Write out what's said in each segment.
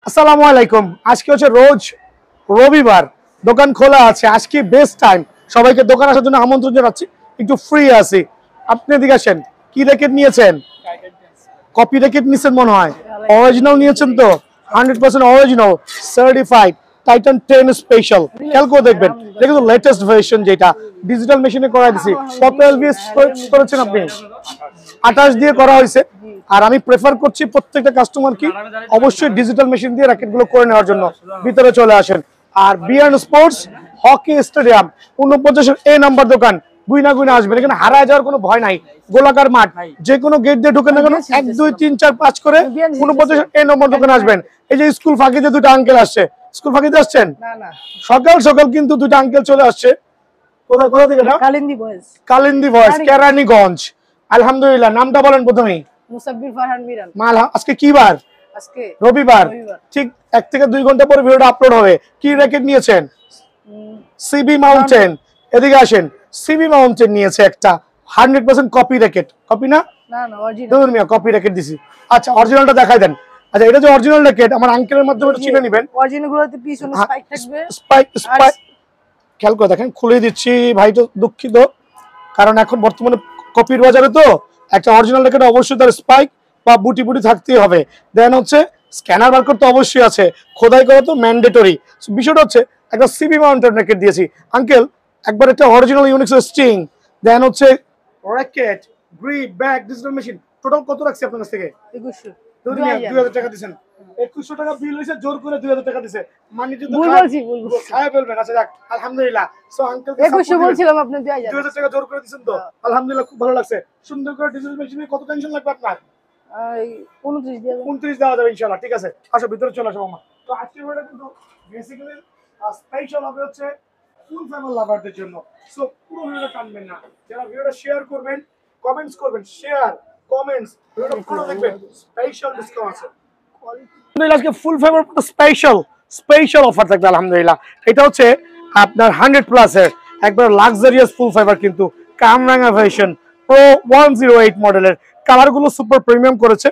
আসসালামু আলাইকুম। আজকে হচ্ছে রোজ রবিবার, দোকান খোলা আছে। আজকে বেস্ট টাইম, সবাইকে দোকান আসার জন্য আমন্ত্রণ জানাচ্ছি। একটু ফ্রি আছি, আপনি এদিকে আসেন। কি র্যাকেট নিয়েছেন? কপি র্যাকেট নিয়েছেন মনে হয়। অরিজিনাল নিয়েছেন তো? 100% অরিজিনাল সার্টিফাইড টাইটান 10 স্পেশাল। খেয়াল করে দেখবেন, এটা কিন্তু লেটেস্ট ভার্সন, যেটা ডিজিটাল মেশিনে করা দিয়েছি। কত এলবিএস করেছেন আপনি? 28 দিয়ে করা হয়েছে। আর আমি প্রেফার করছি প্রত্যেকটা কাস্টমার কি অবশ্যই ডিজিটাল মেশিন দিয়ে র্যাকেটগুলো করে নেওয়ার জন্য। ভিতরে চলে আসেন। আর বিয়ান স্পোর্টস হকি স্টেডিয়াম 49 এ নাম্বার দোকান। গুইনা গুইনা আসবেন, এখানে হারায় যাওয়ার কোনো ভয় নাই। গোলাকার মাঠ, যে কোনো গেট দিয়ে ঢুকে না কেন 1 2 3 4 5 করে 49 এ নম্বর দোকানে আসবেন। এই যে স্কুল ফাঁকিতে দুটো আঙ্কেল আসছে। স্কুল ফাঁকিতে আসছেন? সকাল সকাল কিন্তু দুটো আঙ্কেল চলে আসছে। কোথায় কোথা থেকে? কালিন্দি বয়েজ, কেরানীগঞ্জ। আলহামদুলিল্লাহ। নামটা বলেন প্রথমেই। মুসাব্বির ফারহান মিরান। আজকে কি বার? আজকে রবিবার। ঠিক 1 থেকে 2 ঘন্টা পরে ভিডিওটা আপলোড হবে। কি র্যাকেট নিয়েছেন? CB mountain. এদিকে আসেন। সিবি মাউন্টেন নিয়েছে একটা 100% কপি র্যাকেট। কপি না? না না অরিজিনাল। ধরুন মিয়া, কপি র্যাকেট দিছি। আচ্ছা, অরিজিনালটা দেখাই দেন। আচ্ছা, এটা যে অরিজিনাল র্যাকেট, আমার আঙ্কেলের মাধ্যমে এটা চিনে নেবেন। অরিজিনাল গুলোতে পিছনে স্পাইক থাকবে। স্পাইক খেয়াল করে দেখেন। খুলে দিচ্ছি ভাই, তো দুঃখিত, কারণ এখন বর্তমানে কপির বাজারে তো একটা অরিজিনাল র্যাকেট অবশ্যই তার স্পাইক বা বুটি বুটি থাকতেই হবে। দেন হচ্ছে স্ক্যানার বারকোড তো অবশ্যই আছে, খোদাই করা তো ম্যান্ডেটরি। বিষয়টা হচ্ছে একটা সিবি মাউন্টেন র্যাকেট দিয়েছি আঙ্কেল, একবার একটা অরিজিনাল ইউনিক্স স্ট্রিং, দেন হচ্ছে racket, grip, bag, digital machine. Total কত রাখছি আপনার কাছ থেকে? 2100। 2000 টাকা দিয়েছেন। 2100 টাকা বিল হয়েছে, জোর করে 2000 টাকা দিছে। মানি যদি ভুল বলছি। খায় বলবেন। আচ্ছা যাক, আলহামদুলিল্লাহ। সো আঙ্কেল 2100 বলছিলাম, আপনি 2000 টাকা জোর করে দিয়েছেন তো আলহামদুলিল্লাহ, খুব ভালো লাগছে। সুন্দর করে ডিজিটাল মেশিনে কত টেনশন লাগবে আপনার? 29 দিয়ে 29 দেওয়া যাবে ইনশাআল্লাহ। ঠিক আছে, আসো ভিতরে চলে আসো মামা। তো আজকের ভিডিওটা কিন্তু বেসিক্যালি স্পেশাল হবে হচ্ছে ফুল ফ্যামিলি লাভারদের জন্য। সো পুরো ভিডিওটা টানবেন না। যারা ভিডিওটা শেয়ার করবেন, কমেন্টস করবেন, শেয়ার কমেন্টস, ভিডিওটা পুরো দেখবেন। স্পেশাল ডিসকাউন্ট আছে আলহামদুলিল্লাহ। আজকে ফুল ফেভার স্পেশাল অফার থাকবে আলহামদুলিল্লাহ। এটা হচ্ছে আপনার 100+ এর একবার লাক্সারিয়াস ফুল ফাইবার, কিন্তু কামরাঙ্গা ভার্সন প্রো 108 মডেলের। কালারগুলো সুপার প্রিমিয়াম করেছে,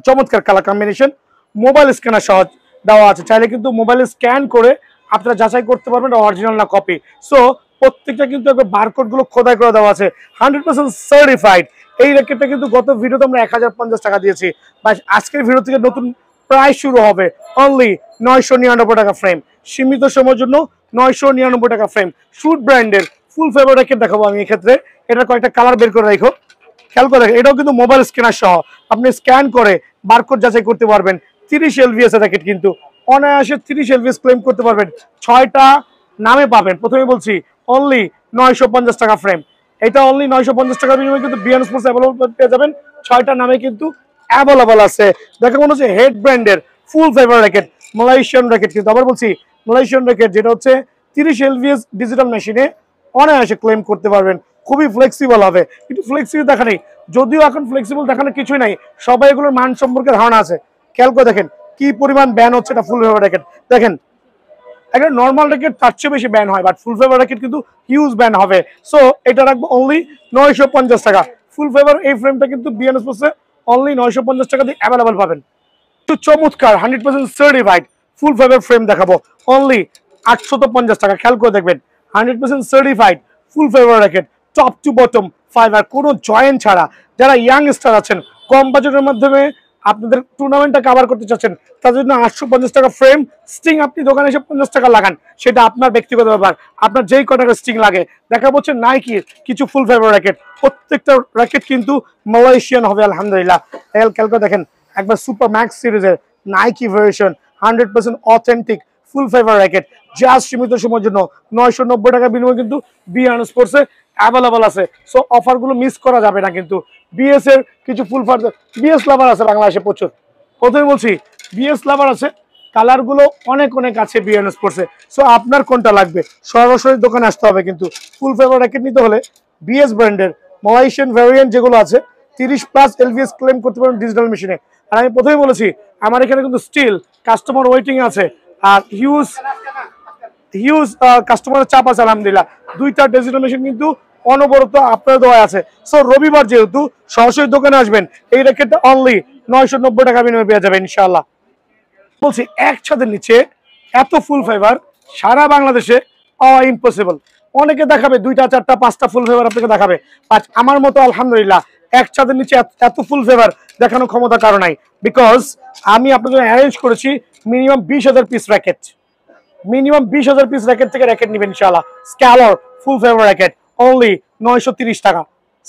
চমৎকার কালার কম্বিনেশন। মোবাইল স্ক্যানার সহজ দেওয়া আছে, চাইলে কিন্তু মোবাইলে স্ক্যান করে আপনারা যাচাই করতে পারবেন অরিজিনাল না কপি। সো প্রত্যেকটা কিন্তু একবার বারকোড গুলো খোদাই করে দেওয়া আছে, 100% সার্টিফাইড। এই র্যাকেটটা কিন্তু গত ভিডিওতে আমরা 1050 টাকা দিয়েছি, বা আজকের ভিডিও থেকে নতুন প্রাইস শুরু হবে অনলি 999 টাকা ফ্রেম। সীমিত সময়ের জন্য 999 টাকা ফ্রেম। শুট ব্র্যান্ডের ফুল ফেভার র্যাকেট দেখাবো আমি এক্ষেত্রে। এটা কয়েকটা কালার বের করে রাখো, খেয়াল করে দেখেন। এটাও কিন্তু মোবাইল স্ক্যানার সহ, আপনি স্ক্যান করে বারকোড যাচাই করতে পারবেন। 30 এলভিএস র্যাকেট, কিন্তু অনায়াসে 30 এলভিএস ক্লেম করতে পারবেন। 6টা নামে পাবেন। প্রথমে বলছি অনলি 950 টাকা ফ্রেম। এটা অনলি 950 টাকার বিনিময়ে কিন্তু বিয়ান স্পোর্টস অ্যাভেলেবল পেয়ে যাবেন। 6টা নামে কিন্তু অ্যাভেলেবল আছে। দেখে মনে হচ্ছে হেড ব্র্যান্ডের ফুল ফেভার র্যাকেট, মালয়েশিয়ান র্যাকেট। কিন্তু আবার বলছি মালয়েশিয়ান র্যাকেট, যেটা হচ্ছে 30 এলভিএস ডিজিটাল মেশিনে অনায়াসে ক্লেম করতে পারবেন। খুবই ফ্লেক্সিবল হবে, কিন্তু ফ্লেক্সিবল দেখা নেই, যদিও এখন ফ্লেক্সিবল দেখানোর কিছুই নাই। সবাই এগুলোর মান সম্পর্কে ধারণা আছে। খেয়াল করে দেখেন কি পরিমাণ ব্যান হচ্ছে। এটা ফুল ফেভার র্যাকেট দেখেন, একটা নর্মাল র্যাকেট তার চেয়ে বেশি ব্যান হয়, বাট ফুল ফেভার র্যাকেট কিন্তু হিউজ ব্যান হবে। সো এটা রাখবো অনলি 950 টাকা। ফুল ফেভার এই ফ্রেমটা কিন্তু বিএন স্পোর্টসে অনলি 950 টাকা দিয়ে অ্যাভেলেবল পাবেন। তো চমৎকার 100% সার্টিফাইড ফুল ফেভার ফ্রেম দেখাবো অনলি 850 টাকা। খেয়াল করে দেখবেন 100% certified full favour racket, top to bottom fibre, কোনো জয়েন্ট ছাড়া। যারা ইয়াং স্টার আছেন, কম বাজেটের মাধ্যমে আপনাদের টুর্নামেন্টটা কভার করতে চাচ্ছেন, তাদের জন্য 850 টাকা ফ্রেম। স্টিং আপনি দোকানে এসে 50 টাকা লাগান, সেটা আপনার ব্যক্তিগত ব্যাপার। আপনার যেই কটাকা স্টিং লাগে। দেখা হচ্ছে নাইকির কিছু ফুল ফেভার র্যাকেট, প্রত্যেকটা র্যাকেট কিন্তু মালয়েশিয়ান হবে আলহামদুলিল্লাহ। খেয়াল করে দেখেন, একবার সুপার ম্যাক্স সিরিজের Nike version 100% authentic full favour racket, just সীমিত সময়ের জন্য 990 টাকা বিনিময়ে কিন্তু বিয়ান স্পোর্টসে অ্যাভেলেবল আছে। সো অফারগুলো মিস করা যাবে না। কিন্তু বিএস এর কিছু ফুল ফাইবার, বিএস লাভার আছে বাংলাদেশে প্রচুর। প্রথমে বলছি বিএস লাভার আছে, কালারগুলো অনেক অনেক আছে বিয়ান স্পোর্টসে। সো আপনার কোনটা লাগবে সরাসরি দোকানে আসতে হবে। কিন্তু ফুল ফেভার র্যাকেট নিতে হলে বিএস ব্র্যান্ডের মালয়েশিয়ান ভ্যারিয়েন্ট যেগুলো আছে 30+ এলভিএস ক্লেম করতে পারবেন ডিজিটাল মেশিনে। আর আমি প্রথমেই বলেছি আমার এখানে কিন্তু স্টিল কাস্টমার ওয়েটিং আছে, আর হিউজ কাস্টমারের চাপ আছে আলহামদুলিল্লাহ। 2টা ডিজিটাল মেশিন কিন্তু অনবরত আপনার দেওয়া আছে। সো রবিবার যেহেতু সরাসরি দোকানে আসবেন, এই র্যাকেটটা অনলি 990 টাকা বিনিময়ে পেয়ে যাবেন ইনশাআল্লাহ। বলছি এক ছাদের নিচে এত ফুল ফাইবার সারা বাংলাদেশে পাওয়া ইম্পসিবল। অনেকে দেখাবে 2টা 4টা 5টা ফুল ফাইবার আপনাকে দেখাবে, বাট আমার মতো আলহামদুলিল্লাহ এক ছাদের নিচে এত ফুল ফাইবার দেখানোর ক্ষমতা কারো নাই। বিকজ আমি আপনাদের অ্যারেঞ্জ করেছি minimum 20,000 piece racket, minimum 20,000 piece racket থেকে র্যাকেট নেবেন ইনশাআল্লাহ। স্ক্যালর ফুল ফাইবার র্যাকেট অনলি 930 টাকা।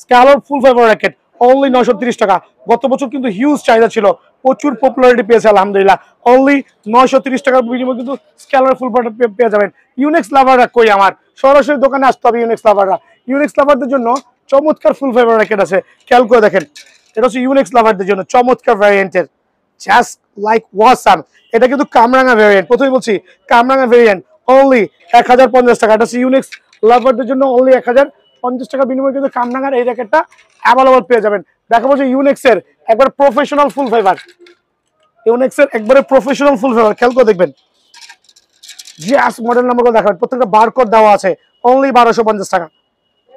স্ক্যালর ফুল ফাইবার র্যাকেট অনলি 930 টাকা। গত বছর কিন্তু হিউজ চাহিদা ছিল, প্রচুর পপুলারিটি পেয়েছে আলহামদুলিল্লাহ। অনলি 930 টাকার বিনিময়ে কিন্তু স্ক্যালর ফুল ফাইবার পেয়ে যাবেন। ইউনিক্স লাভাররা কই আমার, সরাসরি দোকানে আসতে হবে ইউনিক্স লাভাররা। ইউনিক্স লাভারদের জন্য চমৎকার ফুল ফাইবার র্যাকেট আছে, খেয়াল করে দেখেন। এটা হচ্ছে ইউনিক্স লাভারদের জন্য চমৎকার ভ্যারিয়েন্টের, জাস্ট লাইক ওয়াসাম। এটা কিন্তু কামরাঙা ভ্যারিয়েন্ট, প্রথমে বলছি কামরাঙা ভ্যারিয়েন্ট অনলি 1050 টাকা। এটা হচ্ছে ইউনিক্স লাভারদের জন্য অনলি 1050 টাকা বিনিময়ে কিন্তু কামরাঙার এই র্যাকেটটা অ্যাভেলেবল পেয়ে যাবেন। দেখাবো যে ইউনিক্সের একবার প্রফেশনাল ফুল ফাইবার, ইউনিক্সের একবারে প্রফেশনাল ফুল ফাইবার, খেয়াল করে দেখবেন। জিএস মডেল নাম্বারগুলো দেখাবেন, প্রত্যেকটা বারকোড দেওয়া আছে, অনলি 1250 টাকা।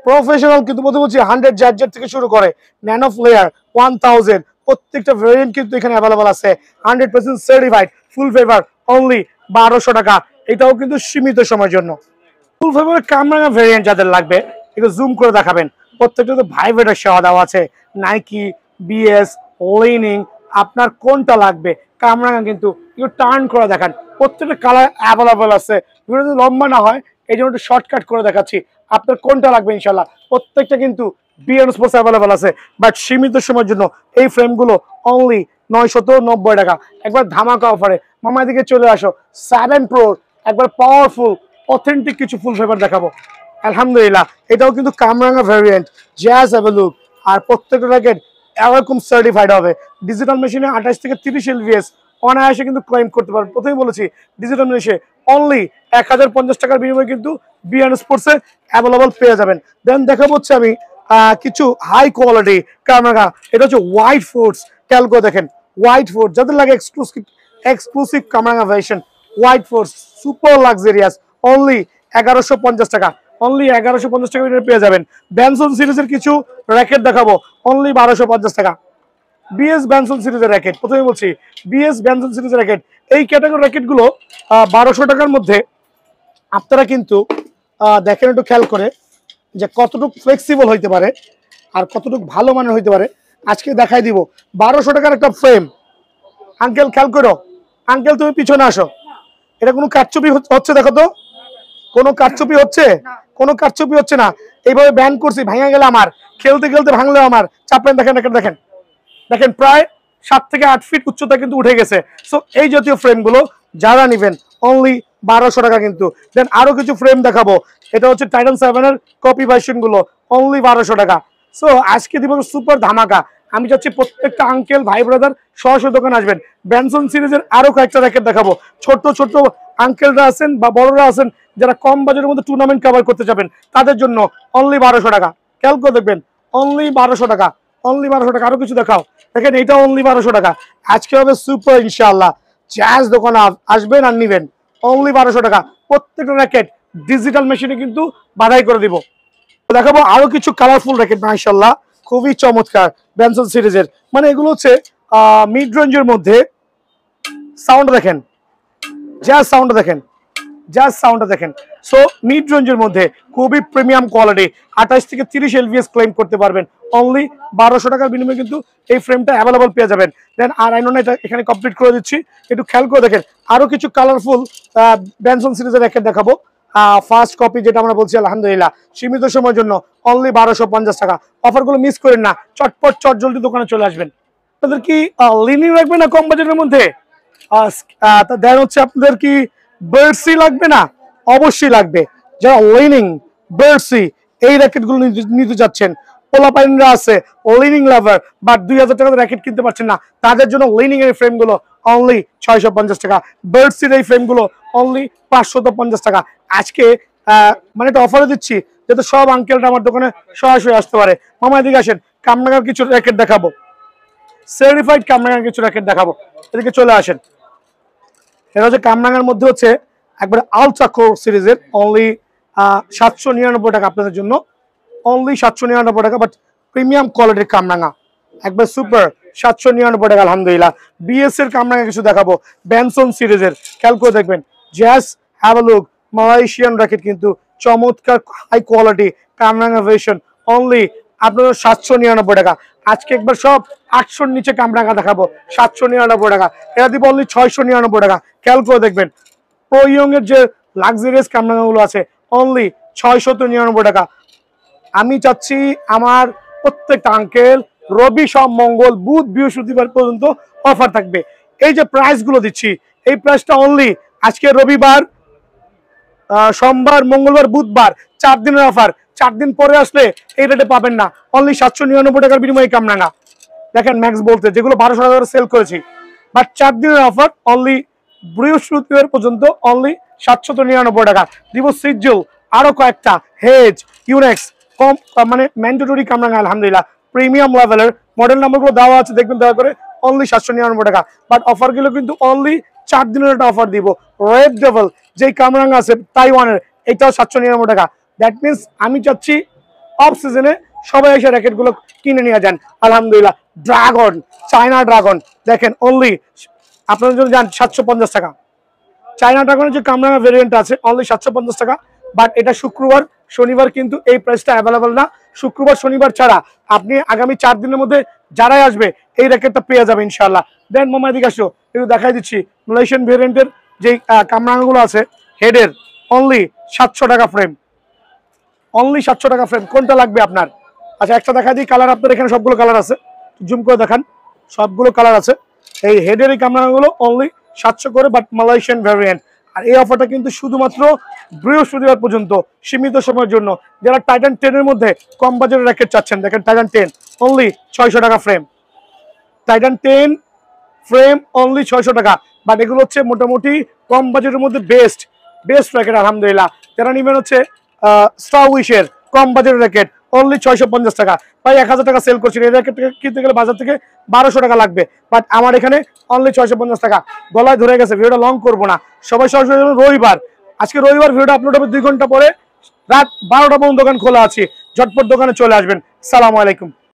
প্রফেশনাল কিন্তু বলছি 100 জ্যাট থেকে শুরু করে ন্যানো ফ্লেয়ার 1000 প্রত্যেকটা ভেরিয়েন্ট কিন্তু এখানে অ্যাভেলেবল আছে। 100% সার্টিফাইড ফুল ফেভার অনলি 1200 টাকা। এটাও কিন্তু সীমিত সময়ের জন্য। ফুল ফেভারের কামরাঙা ভেরিয়েন্ট যাদের লাগবে একটু জুম করে দেখাবেন, প্রত্যেকটা তো ভাইব্রেটর সেবা দেওয়া আছে, নাইকি, বিএস, লিনিং, আপনার কোনটা লাগবে কামরাঙা কিন্তু একটু টার্ন করে দেখান। প্রত্যেকটা কালার অ্যাভেলেবল আছে, ভিডিও যদি লম্বা না হয় এই জন্য একটু শর্টকাট করে দেখাচ্ছি। আপনার কোনটা লাগবে ইনশাল্লাহ প্রত্যেকটা কিন্তু বিএন স্পোর্টস অ্যাভেলেবল আছে, বাট সীমিত সময়ের জন্য এই ফ্রেমগুলো অনলি 990 টাকা। একবার ধামাকা অফারে মামা দিকে চলে আসো। 7 Pro একবার পাওয়ারফুল অথেন্টিক কিছু ফুল ফেভার দেখাবো আলহামদুলিল্লাহ। এটাও কিন্তু কামরাঙা ভ্যারিয়েন্ট, জ্যাজ অ্যাভেলুক, আর প্রত্যেকটা র্যাকেট এরকম সার্টিফাইড হবে। ডিজিটাল মেশিনে 28 থেকে 30 LVS অনায়াসে কিন্তু ক্লাইম করতে পারবেন। প্রথমেই বলেছি ডিজিটাল মেশিনে অনলি 1050 টাকার বিনিময়ে কিন্তু বিএন স্পোর্টসে অ্যাভেলেবল পেয়ে যাবেন। দেন দেখাবো হচ্ছে আমি কিছু হাই কোয়ালিটি কামরাঙা। এটা হচ্ছে হোয়াইট ফোর্স, খেয়াল করে দেখেন হোয়াইট ফোর্স যাদের লাগে এক্সক্লুসিভ কামরাঙা version white force super luxurious only 1150 টাকা। অনলি 1150 টাকা পেয়ে যাবেন। ব্যানসন সিরিজের কিছু র্যাকেট দেখাবো অনলি 1250 টাকা। বিএস ব্যানসন সিরিজের র্যাকেট, প্রথমে বলছি বিএস ব্যানসন সিরিজের র্যাকেট, এই ক্যাটাগরি র্যাকেটগুলো 1200 টাকার মধ্যে আপনারা কিন্তু দেখেন একটু খেয়াল করে যে কতটুকু ফ্লেক্সিবল হইতে পারে আর কতটুকু ভালো মানের হইতে পারে আজকে দেখাই দিব। 1200 টাকার একটা ফ্রেম, আঙ্কেল খেয়াল করো, আঙ্কেল তুমি পিছনে আসো, এটা কোনো কারচুপি হচ্ছে দেখো তো, কোনো কারচুপি হচ্ছে? কোনো কারচুপি হচ্ছে না। এইভাবে ব্যান করছি, ভাঙা গেলে আমার, খেলতে খেলতে ভাঙলেও আমার। চাপেন, দেখেন দেখেন দেখেন দেখেন প্রায় 7 থেকে 8 ফিট উচ্চতা কিন্তু উঠে গেছে। সো এই জাতীয় ফ্রেমগুলো যারা নেবেন অনলি 1200 টাকা কিন্তু। দেন আরো কিছু ফ্রেম দেখাবো, এটা হচ্ছে টাইটান 7 এর কপি ভার্সন গুলো অনলি 1200 টাকা। সো আজকে দিব সুপার ধামাকা। আমি চাচ্ছি প্রত্যেকটা আঙ্কেল ভাই ব্রাদার সরাসরি দোকানে আসবেন। ব্যানসন সিরিজের আরো কয়েকটা র্যাকেট দেখাবো, ছোট ছোট আঙ্কেলরা আছেন বা বড়রা আছেন যারা কম বাজেটের মধ্যে টুর্নামেন্ট কভার করতে যাবেন তাদের জন্য অনলি 1200 টাকা। খেয়াল করে দেখবেন অনলি 1200 টাকা, অনলি 1200 টাকা। আরো কিছু দেখাও, দেখেন এটা অনলি 1200 টাকা। আজকে হবে সুপার ইনশাআল্লাহ। জ্যাজ দোকানে আসবেন আর নিবেন অনলি 1200 টাকা। প্রত্যেকটা র্যাকেট ডিজিটাল মেশিনে কিন্তু বাধাই করে দিব। দেখাবো আরো কিছু কালারফুল র্যাকেট মাশাআল্লাহ, খুবই চমৎকার ব্যানসন সিরিজের। মানে এগুলো হচ্ছে মিড রেঞ্জের মধ্যে। সাউন্ড দেখেন, জাস্ট সাউন্ড দেখেন, জাস্ট সাউন্ডটা দেখেন। সো মিড রেঞ্জের মধ্যে খুবই প্রিমিয়াম কোয়ালিটি, 28 থেকে 30 LVS ক্লেম করতে পারবেন অনলি 1200 টাকার বিনিময়ে কিন্তু এই ফ্রেমটা অ্যাভেলেবল পেয়ে যাবেন। দেন আর আইনো এটা এখানে কমপ্লিট করে দিচ্ছি, একটু খেয়াল করে দেখেন আরো কিছু কালারফুল ব্যানসন সিরিজের র্যাকেট দেখাবো। ফার্স্ট কপি যেটা আমরা বলছি আলহামদুলিল্লাহ সীমিত সময়ের জন্য অনলি 1250 টাকা। অফারগুলো মিস করেন না, চটপট চট জলদি দোকানে চলে আসবেন। আপনাদের কি লিনিং লাগবে না কম বাজেটের মধ্যে? দেন হচ্ছে আপনাদের কি বার্সি লাগবে না? অবশ্যই লাগবে। যারা লিনিং বার্সি এই র্যাকেটগুলো নিতে যাচ্ছেন, পোলাপাইনরা আছে লিনিং লাভার বাট 2000 টাকার র্যাকেট কিনতে পারছেন না, তাদের জন্য লিনিং এর ফ্রেমগুলো অনলি 650 টাকা। বার্সির এই ফ্রেমগুলো অনলি 550 টাকা। আজকে মানে একটা অফারে দিচ্ছি যাতে সব আঙ্কেলরা আমার দোকানে সরাসরি আসতে পারে। মামা এদিকে আসেন, কামরাঙার কিছু র্যাকেট দেখাবো, সার্টিফাইড কামরাঙার কিছু র্যাকেট দেখাবো, এদিকে চলে আসেন। এটা হচ্ছে কামরাঙার মধ্যে হচ্ছে একবারে আলট্রা কোর সিরিজের অনলি 799 টাকা আপনাদের জন্য, অনলি 799 টাকা। বাট প্রিমিয়াম কোয়ালিটির কামরাঙা একবার সুপার 799 টাকা আলহামদুলিল্লাহ। বিএস এর কামরাঙা কিছু দেখাবো, ব্যানসন সিরিজের, খেয়াল করে দেখবেন। Just have a look, Malaysian racket কিন্তু চমৎকার হাই কোয়ালিটি কামরাঙা ভার্সন, অনলি আপনাদের 799 টাকা। আজকে একবার সব 800-র নিচে কামরাঙা দেখাবো, 799 টাকা। এটা দিব অনলি 699 টাকা। খেয়াল করে দেখবেন প্রো ইয়ং এর যে লাক্সারিয়াস কামরাঙাগুলো আছে অনলি 699 টাকা। আমি চাচ্ছি আমার প্রত্যেকটা আঙ্কেল রবি সোম মঙ্গল বুধ বৃহস্পতিবার পর্যন্ত অফার থাকবে। এই যে প্রাইস গুলো দিচ্ছি, এই প্রাইসটা অনলি আজকে রবিবার, সোমবার, মঙ্গলবার, বুধবার, 4 দিনের অফার। 4 দিন পরে আসলে এই রেটে পাবেন না। অনলি 799 টাকার বিনিময়ে কামরাঙা দেখেন, ম্যাক্স বলতে যেগুলো 1200 টাকা সেল করেছি, বাট 4 দিনের অফার অনলি বৃহস্পতিবার পর্যন্ত অনলি 799 টাকা দিব। সিজল আরো কয়েকটা হেজ ইউনেক্স কম মানে ম্যান্ডেটরি কামরাঙা আলহামদুলিল্লাহ প্রিমিয়াম লেভেলের, মডেল নাম্বারগুলো দেওয়া আছে দেখবেন দয়া করে, অনলি 799 টাকা। বাট অফারগুলো কিন্তু অনলি 4 দিনের একটা অফার দিব। রেড ডেভেল যেই কামরাঙা আছে তাইওয়ানের, এটাও 799 টাকা। দ্যাট মিনস আমি চাচ্ছি অফ সিজনে সবাই এসে র্যাকেটগুলো কিনে নিয়ে যান আলহামদুলিল্লাহ। ড্রাগন, চায়না ড্রাগন দেখেন অনলি আপনারা যদি যান 750 টাকা। চায়না ড্রাগনের যে কামরাঙা ভেরিয়েন্ট আছে অনলি 750 টাকা। বাট এটা শুক্রবার শনিবার কিন্তু এই প্রাইসটা অ্যাভেলেবল না। শুক্রবার শনিবার ছাড়া আপনি আগামী 4 দিনের মধ্যে যারাই আসবে এই র্যাকেটটা পেয়ে যাবে ইনশাআল্লাহ। দেন মামা এদিকে আসো, একটু দেখাই দিচ্ছি মালয়েশিয়ান ভেরিয়েন্টের যে কামরাঙাগুলো আছে হেডের, অনলি 700 টাকা ফ্রেম, অনলি 700 টাকা ফ্রেম। কোনটা লাগবে আপনার? আচ্ছা একটা দেখা দিই কালার, আপনার এখানে সবগুলো কালার আছে, জুম করে দেখান, সবগুলো কালার আছে। এই হেডের এই কামরাঙাগুলো অনলি 700 করে, বাট মালয়েশিয়ান ভ্যারিয়েন্ট। আর এই অফারটা কিন্তু শুধুমাত্র বৃহস্পতিবার পর্যন্ত, সীমিত সময়ের জন্য। যারা টাইটান 10 এর মধ্যে কম বাজেটের র্যাকেট চাচ্ছেন দেখেন, টাইটান 10 অনলি 600 টাকা ফ্রেম, টাইটান 10 ফ্রেম অনলি 600 টাকা। বাট এগুলো হচ্ছে মোটামুটি কম বাজেটের মধ্যে বেস্ট র্যাকেট আলহামদুলিল্লাহ। যারা নেবেন হচ্ছে স্টার উইশের কম বাজেটের র্যাকেট অনলি 650 টাকা। ভাই 1000 টাকা সেল করছেন, এই র্যাকেট কিনতে গেলে বাজার থেকে 1200 টাকা লাগবে, বাট আমার এখানে অনলি 650 টাকা। গলায় ধরে গেছে, ভিডিওটা লং করবো না। সবাই সরাসরি রবিবার, আজকে রবিবার ভিডিওটা আপলোড হবে 2 ঘন্টা পরে, রাত 12টা পর্যন্ত দোকান খোলা আছে, ঝটপট দোকানে চলে আসবেন। সালামু আলাইকুম।